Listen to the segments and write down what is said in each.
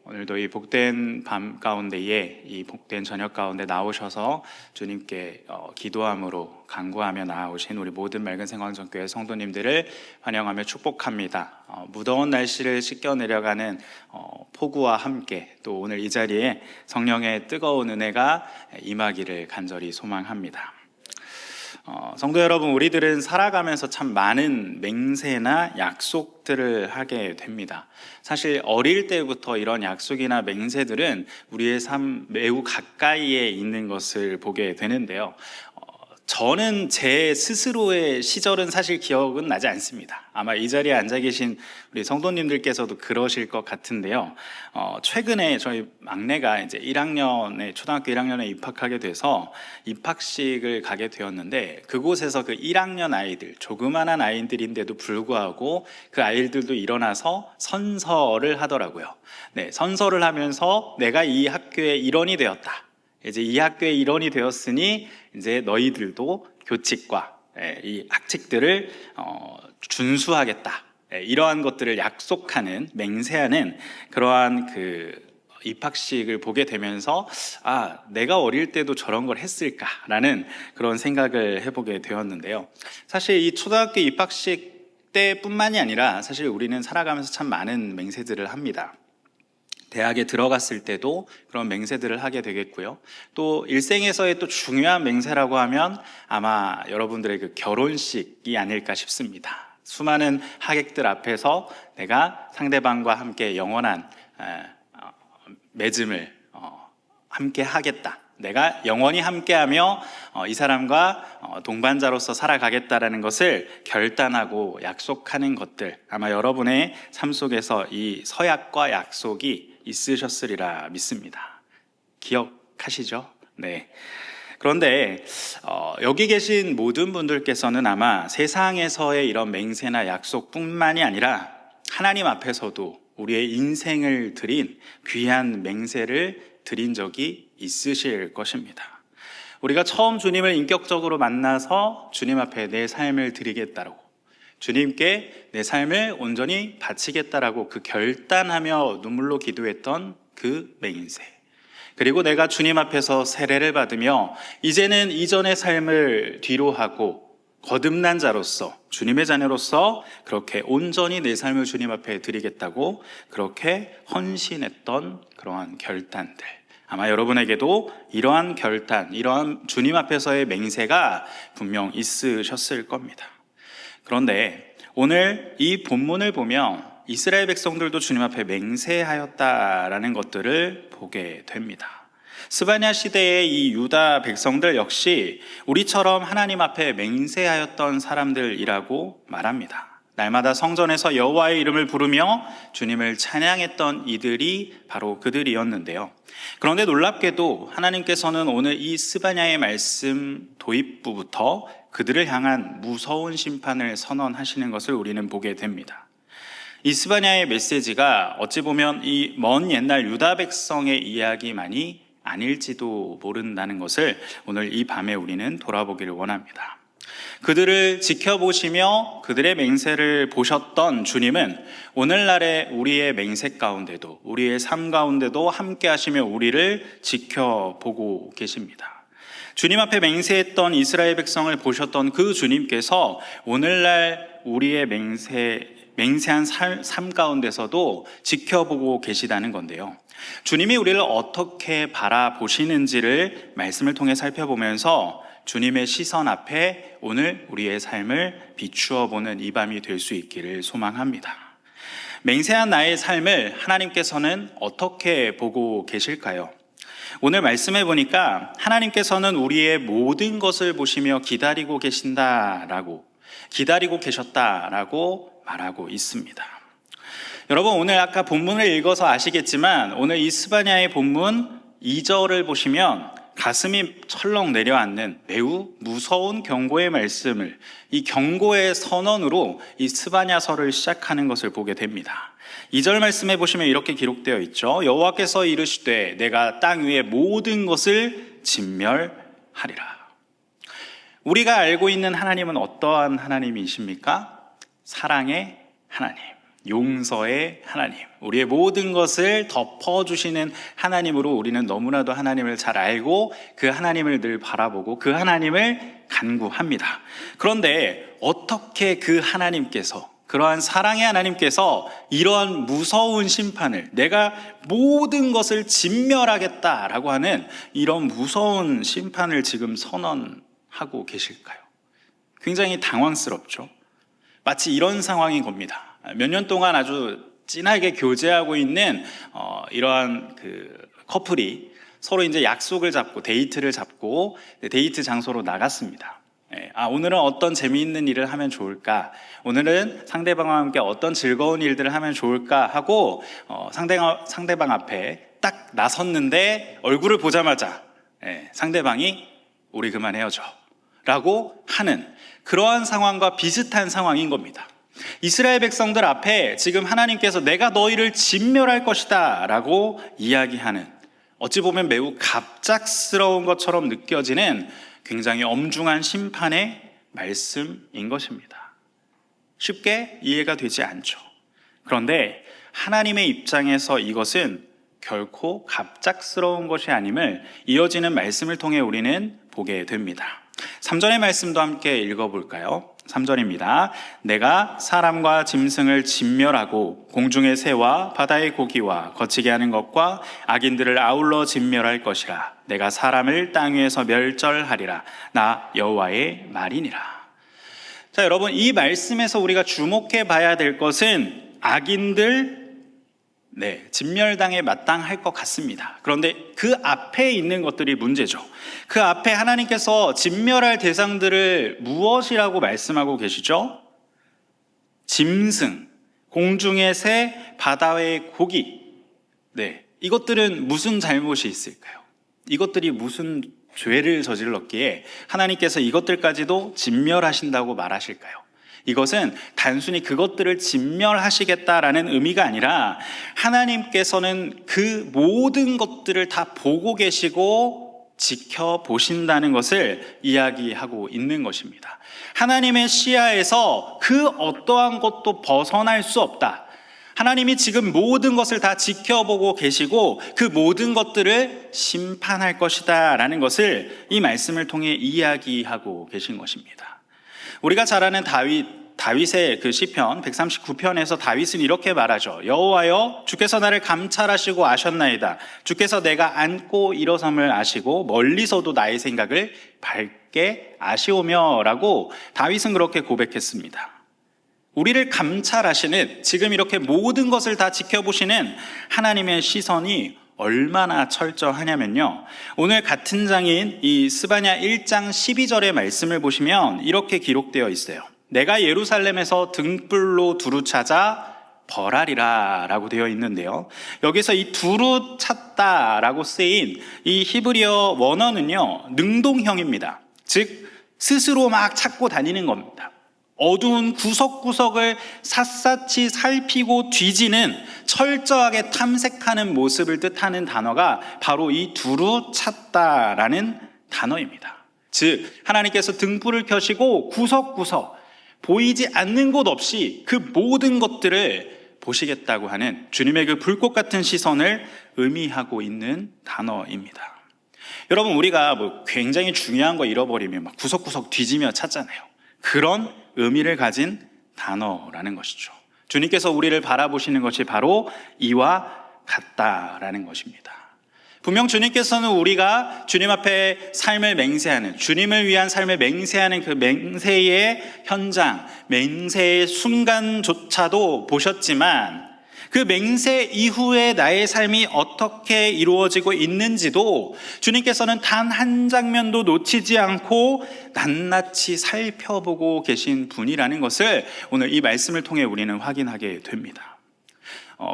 오늘도 이 복된 밤 가운데에 이 복된 저녁 가운데 나오셔서 주님께 기도함으로 간구하며 나아오신 우리 모든 맑은 생활전교회 성도님들을 환영하며 축복합니다. 무더운 날씨를 씻겨 내려가는 폭우와 함께 또 오늘 이 자리에 성령의 뜨거운 은혜가 임하기를 간절히 소망합니다. 성도 여러분, 우리들은 살아가면서 참 많은 맹세나 약속들을 하게 됩니다. 사실 어릴 때부터 이런 약속이나 맹세들은 우리의 삶 매우 가까이에 있는 것을 보게 되는데요. 저는 제 스스로의 시절은 사실 기억은 나지 않습니다. 아마 이 자리에 앉아 계신 우리 성도님들께서도 그러실 것 같은데요. 최근에 저희 막내가 이제 초등학교 1학년에 입학하게 돼서 입학식을 가게 되었는데, 그곳에서 그 1학년 아이들, 조그만한 아이들인데도 불구하고 그 아이들도 일어나서 선서를 하더라고요. 네, 선서를 하면서 내가 이 학교의 일원이 되었다. 이제 이 학교의 일원이 되었으니 이제 너희들도 교칙과 이 학칙들을 준수하겠다. 이러한 것들을 약속하는, 맹세하는 그러한 그 입학식을 보게 되면서 내가 어릴 때도 저런 걸 했을까라는 그런 생각을 해보게 되었는데요. 사실 이 초등학교 입학식 때뿐만이 아니라 사실 우리는 살아가면서 참 많은 맹세들을 합니다. 대학에 들어갔을 때도 그런 맹세들을 하게 되겠고요. 또 일생에서의 또 중요한 맹세라고 하면 아마 여러분들의 그 결혼식이 아닐까 싶습니다. 수많은 하객들 앞에서 내가 상대방과 함께 영원한 맺음을 함께 하겠다. 내가 영원히 함께하며 이 사람과 동반자로서 살아가겠다라는 것을 결단하고 약속하는 것들, 아마 여러분의 삶 속에서 이 서약과 약속이 있으셨으리라 믿습니다. 기억하시죠? 네. 그런데 여기 계신 모든 분들께서는 아마 세상에서의 이런 맹세나 약속뿐만이 아니라 하나님 앞에서도 우리의 인생을 드린 귀한 맹세를 드린 적이 있으실 것입니다. 우리가 처음 주님을 인격적으로 만나서 주님 앞에 내 삶을 드리겠다고, 주님께 내 삶을 온전히 바치겠다라고 그 결단하며 눈물로 기도했던 그 맹세, 그리고 내가 주님 앞에서 세례를 받으며 이제는 이전의 삶을 뒤로 하고 거듭난 자로서, 주님의 자녀로서 그렇게 온전히 내 삶을 주님 앞에 드리겠다고 그렇게 헌신했던 그러한 결단들, 아마 여러분에게도 이러한 결단, 이러한 주님 앞에서의 맹세가 분명 있으셨을 겁니다. 그런데 오늘 이 본문을 보면 이스라엘 백성들도 주님 앞에 맹세하였다라는 것들을 보게 됩니다. 스바냐 시대의 이 유다 백성들 역시 우리처럼 하나님 앞에 맹세하였던 사람들이라고 말합니다. 날마다 성전에서 여호와의 이름을 부르며 주님을 찬양했던 이들이 바로 그들이었는데요. 그런데 놀랍게도 하나님께서는 오늘 이 스바냐의 말씀 도입부부터 그들을 향한 무서운 심판을 선언하시는 것을 우리는 보게 됩니다. 이 스바냐의 메시지가 어찌 보면 이 먼 옛날 유다 백성의 이야기만이 아닐지도 모른다는 것을 오늘 이 밤에 우리는 돌아보기를 원합니다. 그들을 지켜보시며 그들의 맹세를 보셨던 주님은 오늘날의 우리의 맹세 가운데도, 우리의 삶 가운데도 함께 하시며 우리를 지켜보고 계십니다. 주님 앞에 맹세했던 이스라엘 백성을 보셨던 그 주님께서 오늘날 우리의 맹세한 삶 가운데서도 지켜보고 계시다는 건데요. 주님이 우리를 어떻게 바라보시는지를 말씀을 통해 살펴보면서 주님의 시선 앞에 오늘 우리의 삶을 비추어 보는 이 밤이 될 수 있기를 소망합니다. 맹세한 나의 삶을 하나님께서는 어떻게 보고 계실까요? 오늘 말씀해 보니까 하나님께서는 우리의 모든 것을 보시며 기다리고 계셨다라고 말하고 있습니다. 여러분, 오늘 아까 본문을 읽어서 아시겠지만 오늘 이 스바냐의 본문 2절을 보시면 가슴이 철렁 내려앉는 매우 무서운 경고의 말씀을, 이 경고의 선언으로 이 스바냐서를 시작하는 것을 보게 됩니다. 2절 말씀해 보시면 이렇게 기록되어 있죠. 여호와께서 이르시되 내가 땅 위의 모든 것을 진멸하리라. 우리가 알고 있는 하나님은 어떠한 하나님이십니까? 사랑의 하나님, 용서의 하나님, 우리의 모든 것을 덮어주시는 하나님으로 우리는 너무나도 하나님을 잘 알고 그 하나님을 늘 바라보고 그 하나님을 간구합니다. 그런데 어떻게 그 하나님께서, 그러한 사랑의 하나님께서 이러한 무서운 심판을, 내가 모든 것을 진멸하겠다라고 하는 이런 무서운 심판을 지금 선언하고 계실까요? 굉장히 당황스럽죠. 마치 이런 상황인 겁니다. 몇 년 동안 아주 진하게 교제하고 있는 이러한 그 커플이 서로 이제 약속을 잡고 데이트를 잡고 데이트 장소로 나갔습니다. 오늘은 어떤 재미있는 일을 하면 좋을까? 오늘은 상대방과 함께 어떤 즐거운 일들을 하면 좋을까? 하고 상대방 앞에 딱 나섰는데 얼굴을 보자마자 상대방이 우리 그만 헤어져 라고 하는 그러한 상황과 비슷한 상황인 겁니다. 이스라엘 백성들 앞에 지금 하나님께서 내가 너희를 진멸할 것이다 라고 이야기하는, 어찌 보면 매우 갑작스러운 것처럼 느껴지는 굉장히 엄중한 심판의 말씀인 것입니다. 쉽게 이해가 되지 않죠. 그런데 하나님의 입장에서 이것은 결코 갑작스러운 것이 아님을 이어지는 말씀을 통해 우리는 보게 됩니다. 3절의 말씀도 함께 읽어볼까요? 3절입니다. 내가 사람과 짐승을 진멸하고 공중의 새와 바다의 고기와 거치게 하는 것과 악인들을 아울러 진멸할 것이라. 내가 사람을 땅 위에서 멸절하리라. 나 여호와의 말이니라. 자, 여러분, 이 말씀에서 우리가 주목해 봐야 될 것은 악인들, 진멸당에 마땅할 것 같습니다. 그런데 그 앞에 있는 것들이 문제죠. 그 앞에 하나님께서 진멸할 대상들을 무엇이라고 말씀하고 계시죠? 짐승, 공중의 새, 바다의 고기. 이것들은 무슨 잘못이 있을까요? 이것들이 무슨 죄를 저질렀기에 하나님께서 이것들까지도 진멸하신다고 말하실까요? 이것은 단순히 그것들을 진멸하시겠다라는 의미가 아니라 하나님께서는 그 모든 것들을 다 보고 계시고 지켜보신다는 것을 이야기하고 있는 것입니다. 하나님의 시야에서 그 어떠한 것도 벗어날 수 없다. 하나님이 지금 모든 것을 다 지켜보고 계시고 그 모든 것들을 심판할 것이다 라는 것을 이 말씀을 통해 이야기하고 계신 것입니다. 우리가 잘 아는 다윗의 그 시편 139편에서 다윗은 이렇게 말하죠. 여호와여, 주께서 나를 감찰하시고 아셨나이다. 주께서 내가 앉고 일어섬을 아시고 멀리서도 나의 생각을 밝게 아시오며 라고 다윗은 그렇게 고백했습니다. 우리를 감찰하시는, 지금 이렇게 모든 것을 다 지켜보시는 하나님의 시선이 얼마나 철저하냐면요, 오늘 같은 장인 이 스바냐 1장 12절의 말씀을 보시면 이렇게 기록되어 있어요. 내가 예루살렘에서 등불로 두루 찾아 벌하리라 라고 되어 있는데요, 여기서 이 두루 찾다 라고 쓰인 이 히브리어 원어는요, 능동형입니다. 즉 스스로 막 찾고 다니는 겁니다. 어두운 구석구석을 샅샅이 살피고 뒤지는, 철저하게 탐색하는 모습을 뜻하는 단어가 바로 이 두루 찾다라는 단어입니다. 즉 하나님께서 등불을 켜시고 구석구석 보이지 않는 곳 없이 그 모든 것들을 보시겠다고 하는 주님의 그 불꽃 같은 시선을 의미하고 있는 단어입니다. 여러분, 우리가 굉장히 중요한 거 잃어버리면 막 구석구석 뒤지며 찾잖아요. 그런 의미를 가진 단어라는 것이죠. 주님께서 우리를 바라보시는 것이 바로 이와 같다라는 것입니다. 분명 주님께서는 우리가 주님 앞에 삶을 맹세하는, 주님을 위한 삶을 맹세하는 그 맹세의 현장, 맹세의 순간조차도 보셨지만 그 맹세 이후에 나의 삶이 어떻게 이루어지고 있는지도 주님께서는 단 한 장면도 놓치지 않고 낱낱이 살펴보고 계신 분이라는 것을 오늘 이 말씀을 통해 우리는 확인하게 됩니다.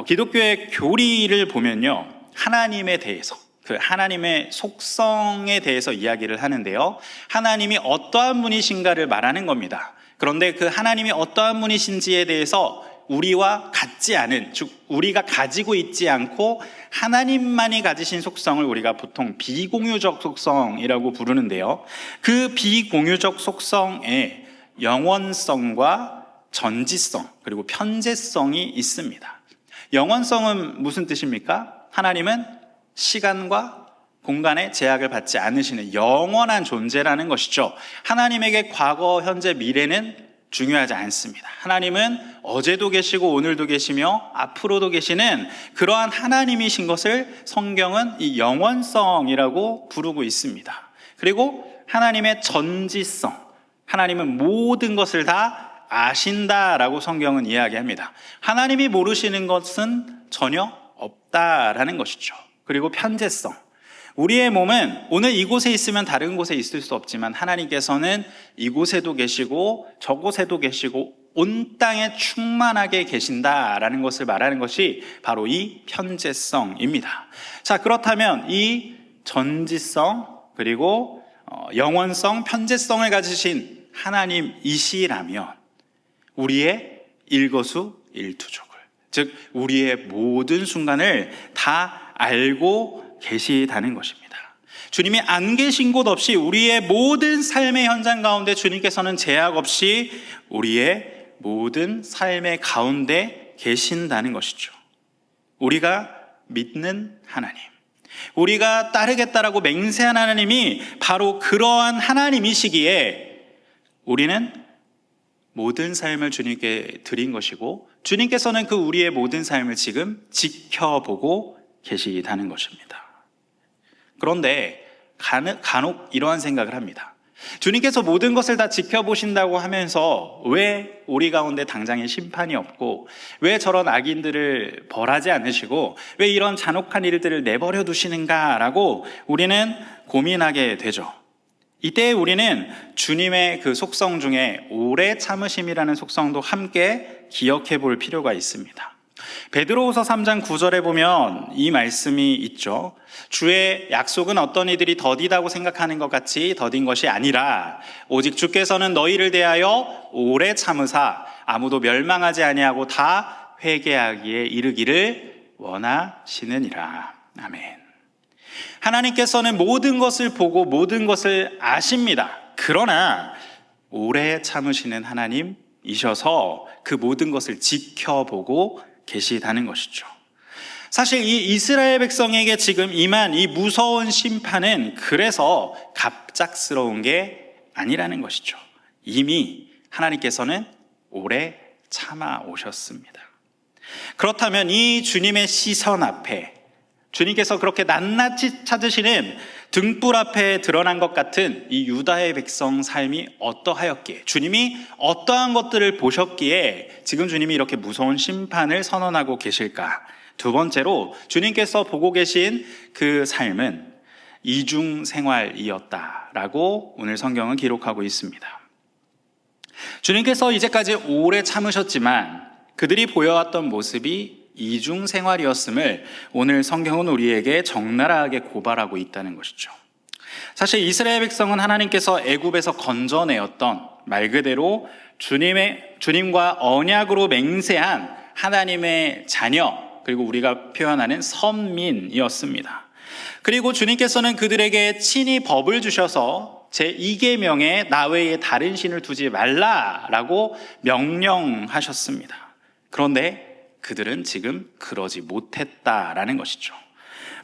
기독교의 교리를 보면요, 하나님에 대해서, 그 하나님의 속성에 대해서 이야기를 하는데요, 하나님이 어떠한 분이신가를 말하는 겁니다. 그런데 그 하나님이 어떠한 분이신지에 대해서 우리와 같지 않은, 즉 우리가 가지고 있지 않고 하나님만이 가지신 속성을 우리가 보통 비공유적 속성이라고 부르는데요, 그 비공유적 속성의 영원성과 전지성 그리고 편재성이 있습니다. 영원성은 무슨 뜻입니까? 하나님은 시간과 공간의 제약을 받지 않으시는 영원한 존재라는 것이죠. 하나님에게 과거, 현재, 미래는 중요하지 않습니다. 하나님은 어제도 계시고 오늘도 계시며 앞으로도 계시는 그러한 하나님이신 것을 성경은 이 영원성이라고 부르고 있습니다. 그리고 하나님의 전지성, 하나님은 모든 것을 다 아신다라고 성경은 이야기합니다. 하나님이 모르시는 것은 전혀 없다라는 것이죠. 그리고 편재성, 우리의 몸은 오늘 이곳에 있으면 다른 곳에 있을 수 없지만 하나님께서는 이곳에도 계시고 저곳에도 계시고 온 땅에 충만하게 계신다라는 것을 말하는 것이 바로 이 편재성입니다. 자, 그렇다면 이 전지성 그리고 영원성, 편재성을 가지신 하나님이시라면 우리의 일거수일투족을, 즉 우리의 모든 순간을 다 알고 계시다는 것입니다. 주님이 안 계신 곳 없이 우리의 모든 삶의 현장 가운데 주님께서는 제약 없이 우리의 모든 삶의 가운데 계신다는 것이죠. 우리가 믿는 하나님, 우리가 따르겠다라고 맹세한 하나님이 바로 그러한 하나님이시기에 우리는 모든 삶을 주님께 드린 것이고 주님께서는 그 우리의 모든 삶을 지금 지켜보고 계시다는 것입니다. 그런데 간혹 이러한 생각을 합니다. 주님께서 모든 것을 다 지켜보신다고 하면서 왜 우리 가운데 당장의 심판이 없고 왜 저런 악인들을 벌하지 않으시고 왜 이런 잔혹한 일들을 내버려 두시는가라고 우리는 고민하게 되죠. 이때 우리는 주님의 그 속성 중에 오래 참으심이라는 속성도 함께 기억해 볼 필요가 있습니다. 베드로후서 3장 9절에 보면 이 말씀이 있죠. 주의 약속은 어떤 이들이 더디다고 생각하는 것 같이 더딘 것이 아니라 오직 주께서는 너희를 대하여 오래 참으사 아무도 멸망하지 아니하고 다 회개하기에 이르기를 원하시느니라. 아멘. 하나님께서는 모든 것을 보고 모든 것을 아십니다. 그러나 오래 참으시는 하나님이셔서 그 모든 것을 지켜보고 계시다는 것이죠. 사실 이 이스라엘 백성에게 지금 임한 이 무서운 심판은 그래서 갑작스러운 게 아니라는 것이죠. 이미 하나님께서는 오래 참아 오셨습니다. 그렇다면 이 주님의 시선 앞에 주님께서 그렇게 낱낱이 찾으시는 등불 앞에 드러난 것 같은 이 유다의 백성 삶이 어떠하였기에, 주님이 어떠한 것들을 보셨기에 지금 주님이 이렇게 무서운 심판을 선언하고 계실까? 두 번째로 주님께서 보고 계신 그 삶은 이중 생활이었다라고 오늘 성경은 기록하고 있습니다. 주님께서 이제까지 오래 참으셨지만 그들이 보여왔던 모습이 이중 생활이었음을 오늘 성경은 우리에게 적나라하게 고발하고 있다는 것이죠. 사실 이스라엘 백성은 하나님께서 애굽에서 건져내었던 말 그대로 주님과 언약으로 맹세한 하나님의 자녀, 그리고 우리가 표현하는 선민이었습니다. 그리고 주님께서는 그들에게 친히 법을 주셔서 제2계명에 나 외에 다른 신을 두지 말라라고 명령하셨습니다. 그런데 그들은 지금 그러지 못했다라는 것이죠.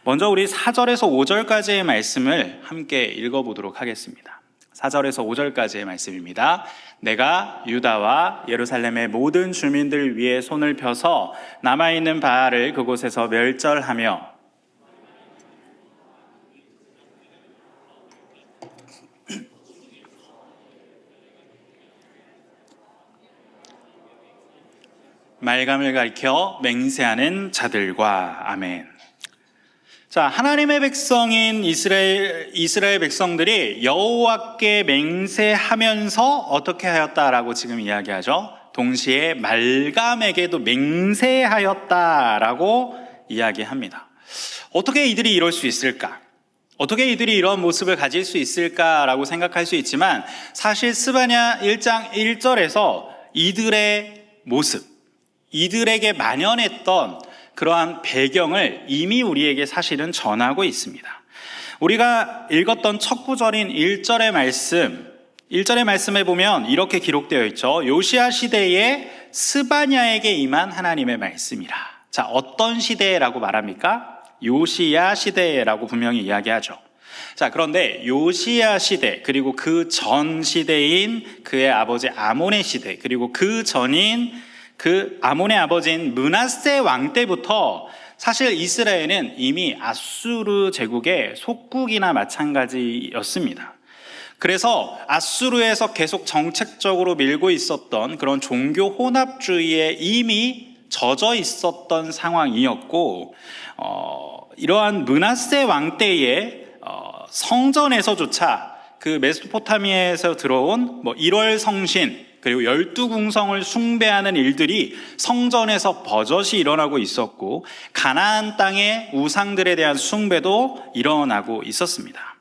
먼저 우리 4절에서 5절까지의 말씀을 함께 읽어보도록 하겠습니다. 4절에서 5절까지의 말씀입니다. 내가 유다와 예루살렘의 모든 주민들 위에 손을 펴서 남아있는 바알을 그곳에서 멸절하며 말감을 가리켜 맹세하는 자들과. 아멘. 자, 하나님의 백성인 이스라엘 백성들이 여호와께 맹세하면서 어떻게 하였다라고 지금 이야기하죠. 동시에 말감에게도 맹세하였다라고 이야기합니다. 어떻게 이들이 이럴 수 있을까? 어떻게 이들이 이런 모습을 가질 수 있을까라고 생각할 수 있지만 사실 스바냐 1장 1절에서 이들의 모습, 이들에게 만연했던 그러한 배경을 이미 우리에게 사실은 전하고 있습니다. 우리가 읽었던 첫 구절인 1절의 말씀, 1절의 말씀에 보면 이렇게 기록되어 있죠. 요시야 시대에 스바냐에게 임한 하나님의 말씀이라. 자, 어떤 시대라고 말합니까? 요시야 시대라고 분명히 이야기하죠. 자, 그런데 요시야 시대, 그리고 그 전 시대인 그의 아버지 아몬의 시대, 그리고 그 전인 그 아몬의 아버지인 므낫세 왕 때부터 사실 이스라엘은 이미 아수르 제국의 속국이나 마찬가지였습니다. 그래서 아수르에서 계속 정책적으로 밀고 있었던 그런 종교 혼합주의에 이미 젖어 있었던 상황이었고, 이러한 므낫세 왕 때에 성전에서조차 그 메소포타미아에서 들어온 1월 성신 그리고 12궁성을 숭배하는 일들이 성전에서 버젓이 일어나고 있었고, 가나안 땅의 우상들에 대한 숭배도 일어나고 있었습니다.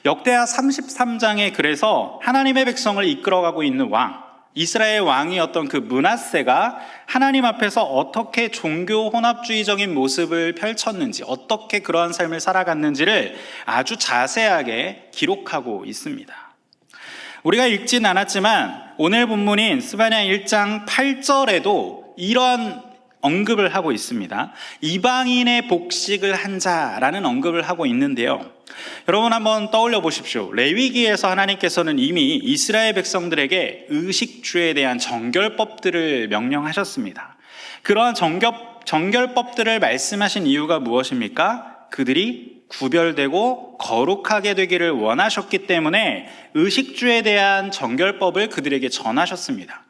역대하 33장에 그래서 하나님의 백성을 이끌어가고 있는 왕, 이스라엘 왕이었던 그 므낫세가 하나님 앞에서 어떻게 종교 혼합주의적인 모습을 펼쳤는지, 어떻게 그러한 삶을 살아갔는지를 아주 자세하게 기록하고 있습니다. 우리가 읽진 않았지만 오늘 본문인 스바냐 1장 8절에도 이러한 언급을 하고 있습니다. 이방인의 복식을 한 자라는 언급을 하고 있는데요. 여러분 한번 떠올려 보십시오. 레위기에서 하나님께서는 이미 이스라엘 백성들에게 의식주에 대한 정결법들을 명령하셨습니다. 그러한 정결법들을 말씀하신 이유가 무엇입니까? 그들이 구별되고 거룩하게 되기를 원하셨기 때문에 의식주에 대한 정결법을 그들에게 전하셨습니다.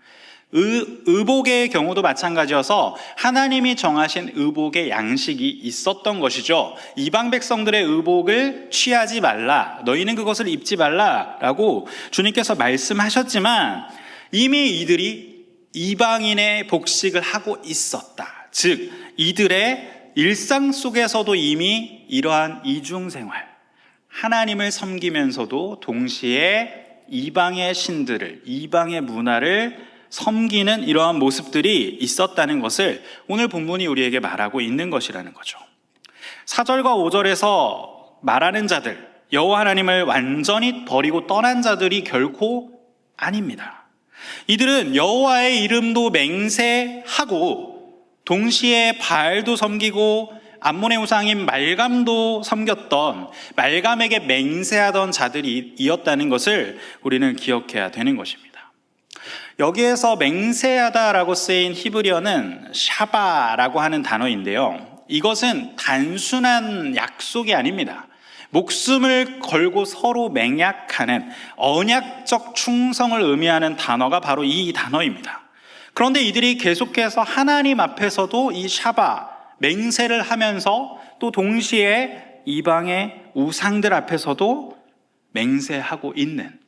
의복의 경우도 마찬가지여서 하나님이 정하신 의복의 양식이 있었던 것이죠. 이방 백성들의 의복을 취하지 말라, 너희는 그것을 입지 말라라고 주님께서 말씀하셨지만 이미 이들이 이방인의 복식을 하고 있었다. 즉 이들의 일상 속에서도 이미 이러한 이중생활, 하나님을 섬기면서도 동시에 이방의 신들을, 이방의 문화를 섬기는 이러한 모습들이 있었다는 것을 오늘 본문이 우리에게 말하고 있는 것이라는 거죠. 4절과 5절에서 말하는 자들, 여호와 하나님을 완전히 버리고 떠난 자들이 결코 아닙니다. 이들은 여호와의 이름도 맹세하고 동시에 바알도 섬기고 암몬의 우상인 말감도 섬겼던, 말감에게 맹세하던 자들이었다는 것을 우리는 기억해야 되는 것입니다. 여기에서 맹세하다라고 쓰인 히브리어는 샤바라고 하는 단어인데요. 이것은 단순한 약속이 아닙니다. 목숨을 걸고 서로 맹약하는 언약적 충성을 의미하는 단어가 바로 이 단어입니다. 그런데 이들이 계속해서 하나님 앞에서도 이 샤바, 맹세를 하면서 또 동시에 이방의 우상들 앞에서도 맹세하고 있는,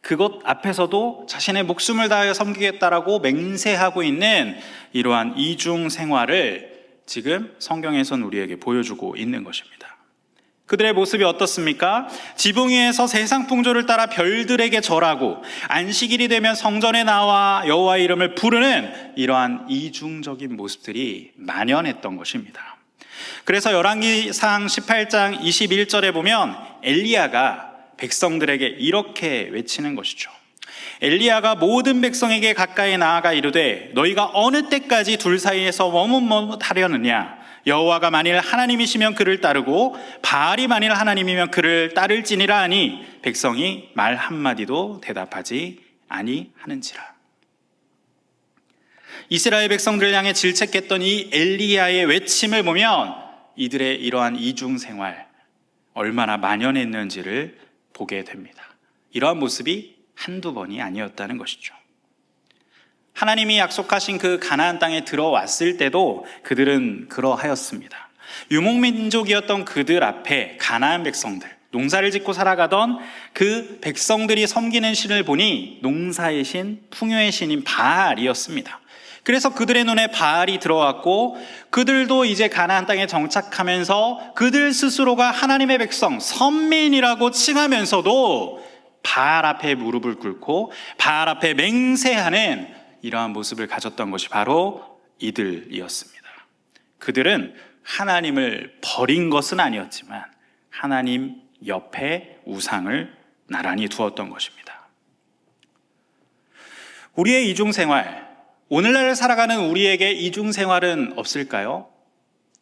그것 앞에서도 자신의 목숨을 다하여 섬기겠다라고 맹세하고 있는 이러한 이중 생활을 지금 성경에서는 우리에게 보여주고 있는 것입니다. 그들의 모습이 어떻습니까? 지붕 위에서 세상 풍조를 따라 별들에게 절하고 안식일이 되면 성전에 나와 여호와의 이름을 부르는 이러한 이중적인 모습들이 만연했던 것입니다. 그래서 열왕기상 18장 21절에 보면 엘리야가 백성들에게 이렇게 외치는 것이죠. 엘리야가 모든 백성에게 가까이 나아가 이르되 너희가 어느 때까지 둘 사이에서 머뭇머뭇하려느냐? 여호와가 만일 하나님이시면 그를 따르고 바알이 만일 하나님이면 그를 따를지니라 하니 백성이 말 한마디도 대답하지 아니하는지라. 이스라엘 백성들을 향해 질책했던 이 엘리야의 외침을 보면 이들의 이러한 이중생활 얼마나 만연했는지를 보게 됩니다. 이러한 모습이 한두 번이 아니었다는 것이죠. 하나님이 약속하신 그 가나안 땅에 들어왔을 때도 그들은 그러하였습니다. 유목민족이었던 그들 앞에 가나안 백성들, 농사를 짓고 살아가던 그 백성들이 섬기는 신을 보니 농사의 신, 풍요의 신인 바알이었습니다. 그래서 그들의 눈에 바알이 들어왔고 그들도 이제 가나안 땅에 정착하면서 그들 스스로가 하나님의 백성, 선민이라고 칭하면서도 바알 앞에 무릎을 꿇고 바알 앞에 맹세하는 이러한 모습을 가졌던 것이 바로 이들이었습니다. 그들은 하나님을 버린 것은 아니었지만 하나님 옆에 우상을 나란히 두었던 것입니다. 우리의 이중생활, 오늘날 살아가는 우리에게 이중생활은 없을까요?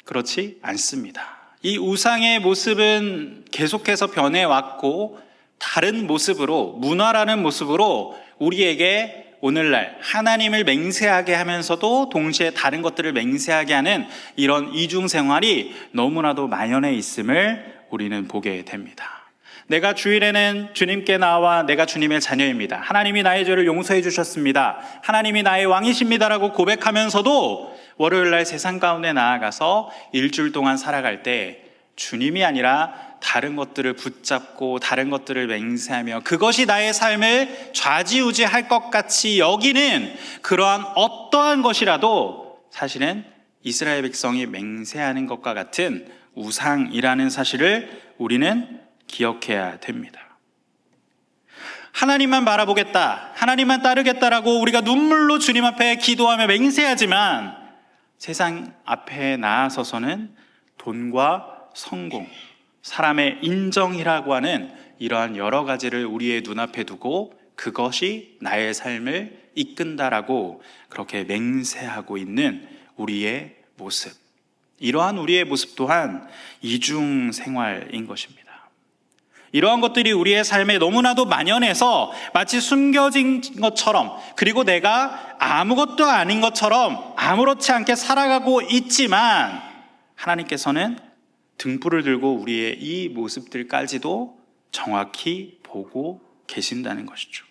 그렇지 않습니다. 이 우상의 모습은 계속해서 변해왔고 다른 모습으로, 문화라는 모습으로 우리에게 오늘날 하나님을 맹세하게 하면서도 동시에 다른 것들을 맹세하게 하는 이런 이중생활이 너무나도 만연해 있음을 우리는 보게 됩니다. 내가 주일에는 주님께 나와 내가 주님의 자녀입니다. 하나님이 나의 죄를 용서해 주셨습니다. 하나님이 나의 왕이십니다라고 고백하면서도 월요일날 세상 가운데 나아가서 일주일 동안 살아갈 때 주님이 아니라 다른 것들을 붙잡고 다른 것들을 맹세하며 그것이 나의 삶을 좌지우지할 것 같이 여기는 그러한 어떠한 것이라도 사실은 이스라엘 백성이 맹세하는 것과 같은 우상이라는 사실을 우리는 기억해야 됩니다. 하나님만 바라보겠다, 하나님만 따르겠다라고 우리가 눈물로 주님 앞에 기도하며 맹세하지만 세상 앞에 나아서서는 돈과 성공, 사람의 인정이라고 하는 이러한 여러 가지를 우리의 눈앞에 두고 그것이 나의 삶을 이끈다라고 그렇게 맹세하고 있는 우리의 모습, 이러한 우리의 모습 또한 이중생활인 것입니다. 이러한 것들이 우리의 삶에 너무나도 만연해서 마치 숨겨진 것처럼, 그리고 내가 아무것도 아닌 것처럼 아무렇지 않게 살아가고 있지만 하나님께서는 등불을 들고 우리의 이 모습들까지도 정확히 보고 계신다는 것이죠.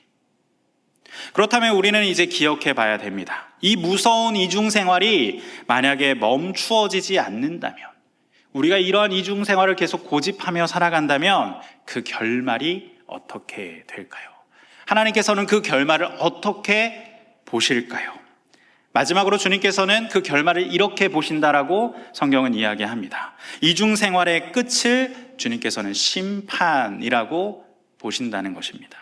그렇다면 우리는 이제 기억해 봐야 됩니다. 이 무서운 이중생활이 만약에 멈추어지지 않는다면, 우리가 이러한 이중생활을 계속 고집하며 살아간다면 그 결말이 어떻게 될까요? 하나님께서는 그 결말을 어떻게 보실까요? 마지막으로 주님께서는 그 결말을 이렇게 보신다라고 성경은 이야기합니다. 이중생활의 끝을 주님께서는 심판이라고 보신다는 것입니다.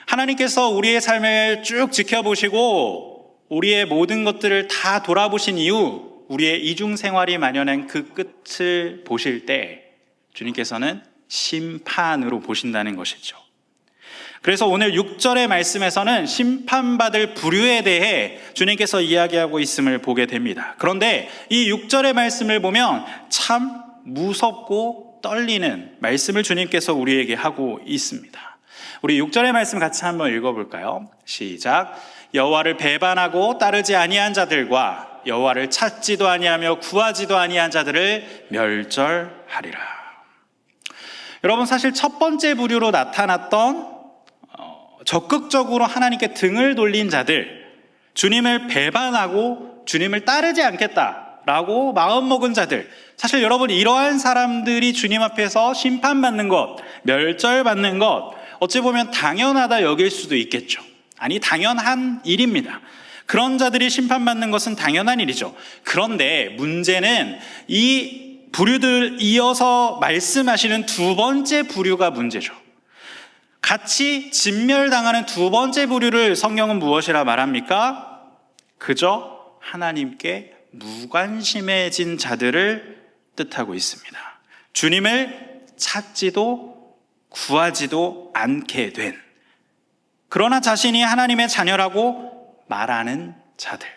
하나님께서 우리의 삶을 쭉 지켜보시고 우리의 모든 것들을 다 돌아보신 이후 우리의 이중생활이 만연한 그 끝을 보실 때 주님께서는 심판으로 보신다는 것이죠. 그래서 오늘 6절의 말씀에서는 심판받을 부류에 대해 주님께서 이야기하고 있음을 보게 됩니다. 그런데 이 6절의 말씀을 보면 참 무섭고 떨리는 말씀을 주님께서 우리에게 하고 있습니다. 우리 6절의 말씀 같이 한번 읽어볼까요? 시작. 여호와를 배반하고 따르지 아니한 자들과 여호와를 찾지도 아니하며 구하지도 아니한 자들을 멸절하리라. 여러분, 사실 첫 번째 부류로 나타났던 적극적으로 하나님께 등을 돌린 자들, 주님을 배반하고 주님을 따르지 않겠다라고 마음먹은 자들, 사실 여러분 이러한 사람들이 주님 앞에서 심판받는 것, 멸절받는 것 어찌 보면 당연하다 여길 수도 있겠죠. 아니, 당연한 일입니다. 그런 자들이 심판받는 것은 당연한 일이죠. 그런데 문제는 이 부류들 이어서 말씀하시는 두 번째 부류가 문제죠. 같이 진멸당하는 두 번째 부류를 성경은 무엇이라 말합니까? 그저 하나님께 무관심해진 자들을 뜻하고 있습니다. 주님을 찾지도 구하지도 않게 된, 그러나 자신이 하나님의 자녀라고 말하는 자들,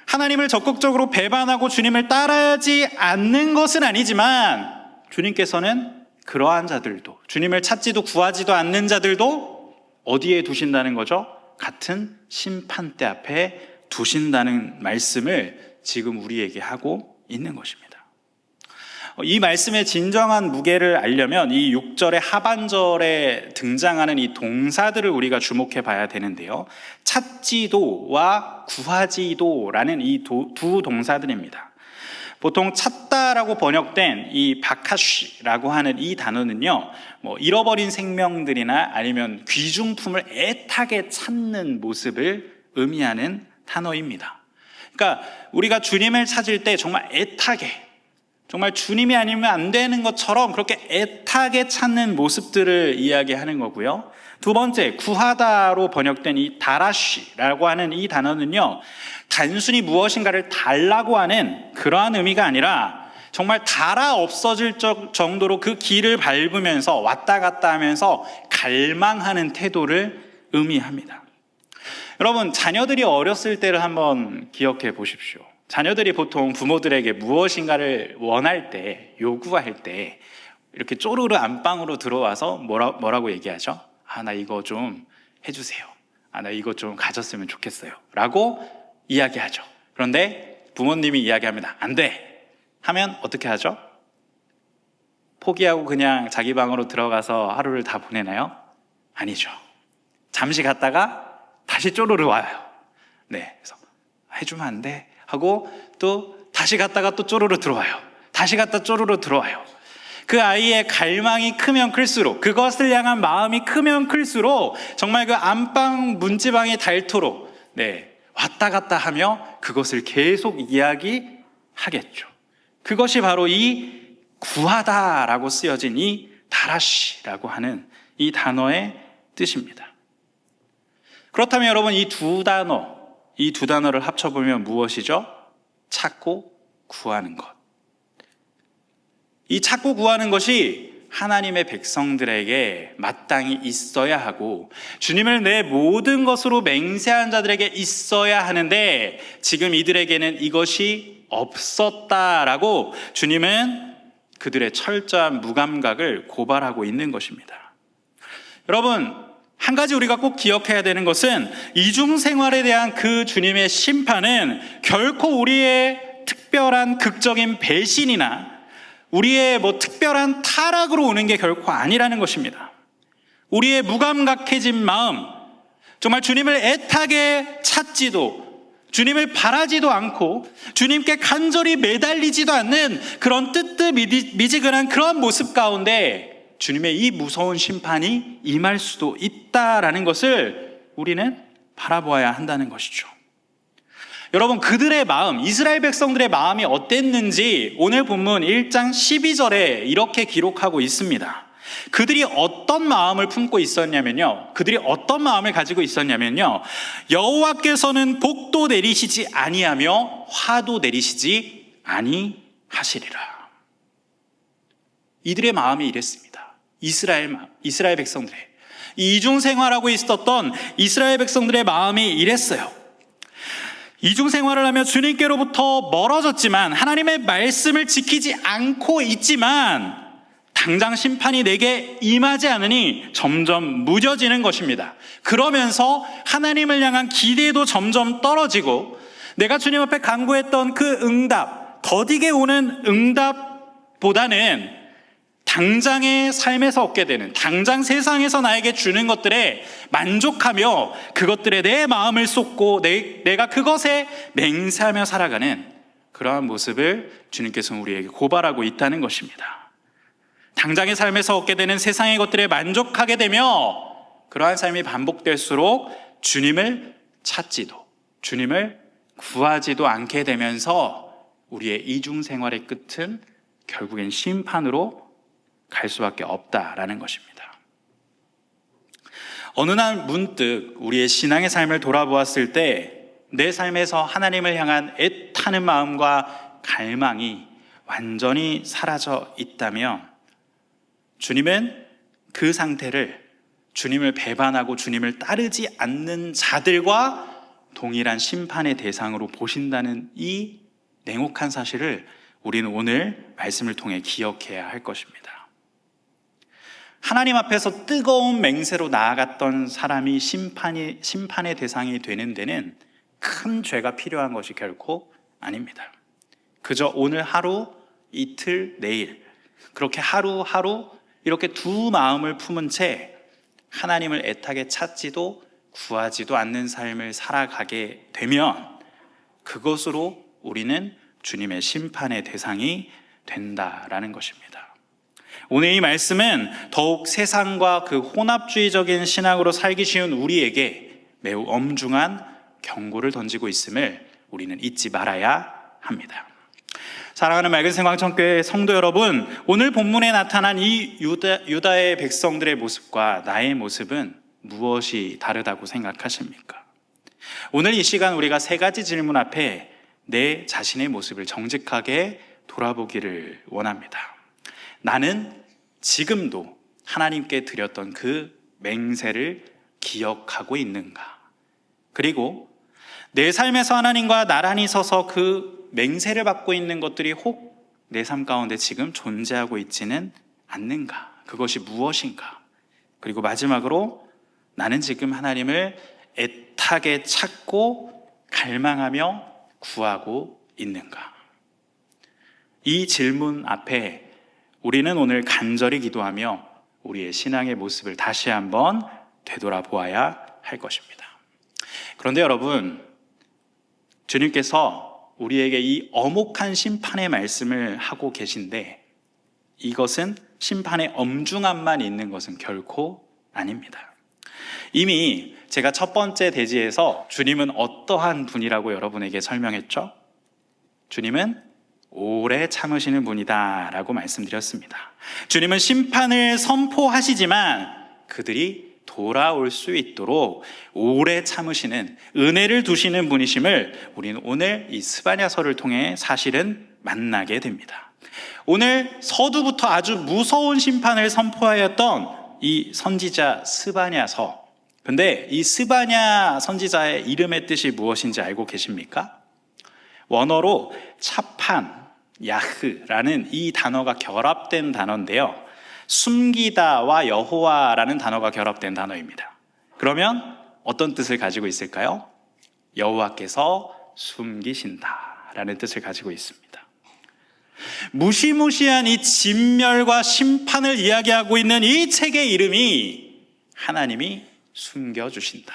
하나님을 적극적으로 배반하고 주님을 따르지 않는 것은 아니지만 주님께서는 그러한 자들도, 주님을 찾지도 구하지도 않는 자들도 어디에 두신다는 거죠? 같은 심판대 앞에 두신다는 말씀을 지금 우리에게 하고 있는 것입니다. 이 말씀의 진정한 무게를 알려면 이 6절의 하반절에 등장하는 이 동사들을 우리가 주목해 봐야 되는데요. 찾지도와 구하지도라는 이 두 동사들입니다. 보통 찾다라고 번역된 이 바카쉬라고 하는 이 단어는요, 잃어버린 생명들이나 아니면 귀중품을 애타게 찾는 모습을 의미하는 단어입니다. 그러니까 우리가 주님을 찾을 때 정말 애타게, 정말 주님이 아니면 안 되는 것처럼 그렇게 애타게 찾는 모습들을 이야기하는 거고요. 두 번째, 구하다로 번역된 이 다라쉬라고 하는 이 단어는요, 단순히 무엇인가를 달라고 하는 그러한 의미가 아니라 정말 달아 없어질 정도로 그 길을 밟으면서 왔다 갔다 하면서 갈망하는 태도를 의미합니다. 여러분, 자녀들이 어렸을 때를 한번 기억해 보십시오. 자녀들이 보통 부모들에게 무엇인가를 원할 때, 요구할 때 이렇게 쪼르르 안방으로 들어와서 뭐라고 얘기하죠? 나 이거 좀 해주세요. 나 이거 좀 가졌으면 좋겠어요. 라고 이야기하죠. 그런데 부모님이 이야기합니다. 안 돼! 하면 어떻게 하죠? 포기하고 그냥 자기 방으로 들어가서 하루를 다 보내나요? 아니죠. 잠시 갔다가 다시 쪼르르 와요. 네, 그래서 해주면 안 돼? 하고 또 다시 갔다가 또 쪼르르 들어와요. 다시 갔다 쪼르르 들어와요. 그 아이의 갈망이 크면 클수록, 그것을 향한 마음이 크면 클수록 정말 그 안방 문지방이 닳도록 왔다 갔다 하며 그것을 계속 이야기하겠죠. 그것이 바로 이 구하다라고 쓰여진 이 다라시라고 하는 이 단어의 뜻입니다. 그렇다면 여러분, 이 두 단어를 합쳐보면 무엇이죠? 찾고 구하는 것. 이 찾고 구하는 것이 하나님의 백성들에게 마땅히 있어야 하고, 주님을 내 모든 것으로 맹세한 자들에게 있어야 하는데 지금 이들에게는 이것이 없었다라고 주님은 그들의 철저한 무감각을 고발하고 있는 것입니다. 여러분, 한 가지 우리가 꼭 기억해야 되는 것은 이중생활에 대한 그 주님의 심판은 결코 우리의 특별한 극적인 배신이나 우리의 특별한 타락으로 오는 게 결코 아니라는 것입니다. 우리의 무감각해진 마음, 정말 주님을 애타게 찾지도, 주님을 바라지도 않고 주님께 간절히 매달리지도 않는 그런 뜨뜻미지근한 그런 모습 가운데 주님의 이 무서운 심판이 임할 수도 있다라는 것을 우리는 바라보아야 한다는 것이죠. 여러분, 그들의 마음, 이스라엘 백성들의 마음이 어땠는지 오늘 본문 1장 12절에 이렇게 기록하고 있습니다. 그들이 어떤 마음을 품고 있었냐면요, 그들이 어떤 마음을 가지고 있었냐면요, 여호와께서는 복도 내리시지 아니하며 화도 내리시지 아니하시리라. 이들의 마음이 이랬습니다. 이스라엘 백성들의 이중생활하고 있었던 이스라엘 백성들의 마음이 이랬어요. 이중생활을 하며 주님께로부터 멀어졌지만, 하나님의 말씀을 지키지 않고 있지만 당장 심판이 내게 임하지 않으니 점점 무뎌지는 것입니다. 그러면서 하나님을 향한 기대도 점점 떨어지고, 내가 주님 앞에 간구했던 그 응답, 더디게 오는 응답보다는 당장의 삶에서 얻게 되는, 당장 세상에서 나에게 주는 것들에 만족하며 그것들에 내 마음을 쏟고 내가 그것에 맹세하며 살아가는 그러한 모습을 주님께서는 우리에게 고발하고 있다는 것입니다. 당장의 삶에서 얻게 되는 세상의 것들에 만족하게 되며 그러한 삶이 반복될수록 주님을 찾지도, 주님을 구하지도 않게 되면서 우리의 이중생활의 끝은 결국엔 심판으로 갈 수밖에 없다라는 것입니다. 어느 날 문득 우리의 신앙의 삶을 돌아보았을 때 내 삶에서 하나님을 향한 애타는 마음과 갈망이 완전히 사라져 있다면 주님은 그 상태를 주님을 배반하고 주님을 따르지 않는 자들과 동일한 심판의 대상으로 보신다는 이 냉혹한 사실을 우리는 오늘 말씀을 통해 기억해야 할 것입니다. 하나님 앞에서 뜨거운 맹세로 나아갔던 사람이 심판의 대상이 되는 데는 큰 죄가 필요한 것이 결코 아닙니다. 그저 오늘 하루, 이틀, 내일 그렇게 하루하루 이렇게 두 마음을 품은 채 하나님을 애타게 찾지도 구하지도 않는 삶을 살아가게 되면 그것으로 우리는 주님의 심판의 대상이 된다라는 것입니다. 오늘 이 말씀은 더욱 세상과 그 혼합주의적인 신앙으로 살기 쉬운 우리에게 매우 엄중한 경고를 던지고 있음을 우리는 잊지 말아야 합니다. 사랑하는 맑은 생광천교회 성도 여러분, 오늘 본문에 나타난 이 유다의 백성들의 모습과 나의 모습은 무엇이 다르다고 생각하십니까? 오늘 이 시간 우리가 세 가지 질문 앞에 내 자신의 모습을 정직하게 돌아보기를 원합니다. 나는 지금도 하나님께 드렸던 그 맹세를 기억하고 있는가? 그리고 내 삶에서 하나님과 나란히 서서 그 맹세를 받고 있는 것들이 혹 내 삶 가운데 지금 존재하고 있지는 않는가? 그것이 무엇인가? 그리고 마지막으로 나는 지금 하나님을 애타게 찾고 갈망하며 구하고 있는가? 이 질문 앞에 우리는 오늘 간절히 기도하며 우리의 신앙의 모습을 다시 한번 되돌아보아야 할 것입니다. 그런데 여러분, 주님께서 우리에게 이 엄혹한 심판의 말씀을 하고 계신데 이것은 심판의 엄중함만 있는 것은 결코 아닙니다. 이미 제가 첫 번째 대지에서 주님은 어떠한 분이라고 여러분에게 설명했죠? 주님은 오래 참으시는 분이다 라고 말씀드렸습니다. 주님은 심판을 선포하시지만 그들이 돌아올 수 있도록 오래 참으시는 은혜를 두시는 분이심을 우리는 오늘 이 스바냐서를 통해 사실은 만나게 됩니다. 오늘 서두부터 아주 무서운 심판을 선포하였던 이 선지자 스바냐서, 근데 이 스바냐 선지자의 이름의 뜻이 무엇인지 알고 계십니까? 원어로 차판, 야흐라는 이 단어가 결합된 단어인데요, 숨기다와 여호와라는 단어가 결합된 단어입니다. 그러면 어떤 뜻을 가지고 있을까요? 여호와께서 숨기신다라는 뜻을 가지고 있습니다. 무시무시한 이 진멸과 심판을 이야기하고 있는 이 책의 이름이 하나님이 숨겨주신다.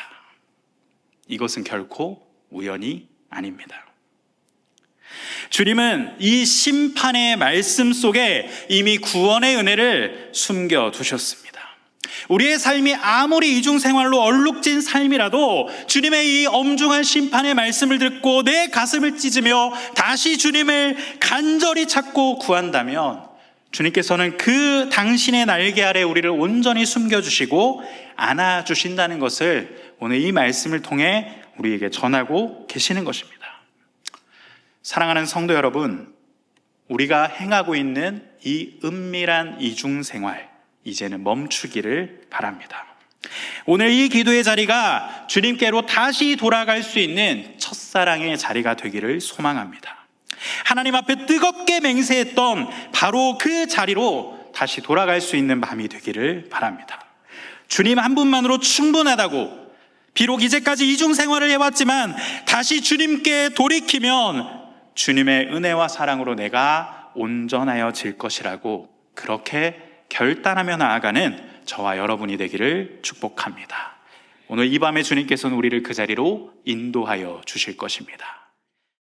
이것은 결코 우연이 아닙니다. 주님은 이 심판의 말씀 속에 이미 구원의 은혜를 숨겨두셨습니다. 우리의 삶이 아무리 이중생활로 얼룩진 삶이라도 주님의 이 엄중한 심판의 말씀을 듣고 내 가슴을 찢으며 다시 주님을 간절히 찾고 구한다면 주님께서는 그 당신의 날개 아래 우리를 온전히 숨겨주시고 안아주신다는 것을 오늘 이 말씀을 통해 우리에게 전하고 계시는 것입니다. 사랑하는 성도 여러분, 우리가 행하고 있는 이 은밀한 이중생활, 이제는 멈추기를 바랍니다. 오늘 이 기도의 자리가 주님께로 다시 돌아갈 수 있는 첫사랑의 자리가 되기를 소망합니다. 하나님 앞에 뜨겁게 맹세했던 바로 그 자리로 다시 돌아갈 수 있는 밤이 되기를 바랍니다. 주님 한 분만으로 충분하다고, 비록 이제까지 이중생활을 해왔지만 다시 주님께 돌이키면 주님의 은혜와 사랑으로 내가 온전하여질 것이라고 그렇게 결단하며 나아가는 저와 여러분이 되기를 축복합니다. 오늘 이 밤에 주님께서는 우리를 그 자리로 인도하여 주실 것입니다.